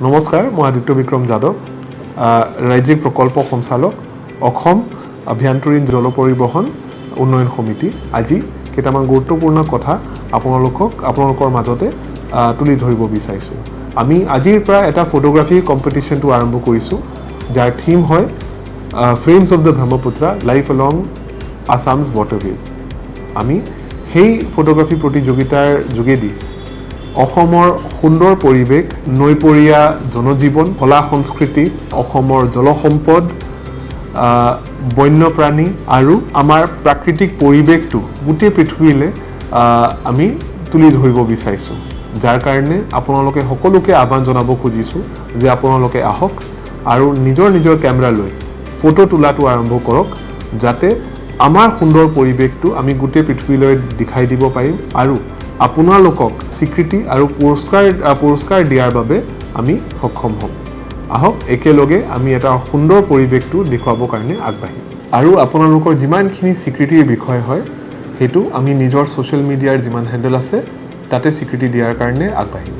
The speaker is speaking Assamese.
নমস্কাৰ, মই আদিত্য বিক্ৰম যাদৱ, ৰাজ্যিক প্ৰকল্প সঞ্চালক, অসম আভ্যন্তৰীণ জল পৰিবহণ উন্নয়ন সমিতি। আজি কেইটামান গুৰুত্বপূৰ্ণ কথা আপোনালোকৰ মাজতে তুলি ধৰিব বিচাৰিছোঁ। আমি আজিৰ পৰা এটা ফটোগ্ৰাফী কম্পিটিশ্যনটো আৰম্ভ কৰিছোঁ, যাৰ থিম হয় frames of the Brahmaputra life along Assam's waterways. আমি সেই ফটোগ্ৰাফী প্ৰতিযোগিতাৰ যোগেদি অসমৰ সুন্দৰ পৰিৱেশ, নৈপৰীয়া জনজীৱন, কলা সংস্কৃতি, অসমৰ জলসম্পদ, বন্যপ্ৰাণী আৰু আমাৰ প্ৰাকৃতিক পৰিৱেশটো গোটেই পৃথিৱীলৈ আমি তুলি ধৰিব বিচাৰিছোঁ। যাৰ কাৰণে আপোনালোকে সকলোকে আহ্বান জনাব খুজিছোঁ যে আপোনালোকে আহক আৰু নিজৰ কেমেৰা লৈ ফটো তোলাটো আৰম্ভ কৰক, যাতে আমাৰ সুন্দৰ পৰিৱেশটো আমি গোটেই পৃথিৱীলৈ দেখাই দিব পাৰিম আৰু আপোনালোকক স্বীকৃতি আৰু পুৰস্কাৰ দিয়াৰ বাবে আমি সক্ষম হ'ম। আহক একেলগে আমি এটা সুন্দৰ পৰিৱেশটো দেখুৱাবৰ কাৰণে আগবাঢ়িম। আৰু আপোনালোকৰ যিমানখিনি স্বীকৃতিৰ বিষয় হয়, সেইটো আমি নিজৰ ছ'চিয়েল মিডিয়াৰ যিমান হেণ্ডেল আছে তাতে স্বীকৃতি দিয়াৰ কাৰণে আগবাঢ়িম।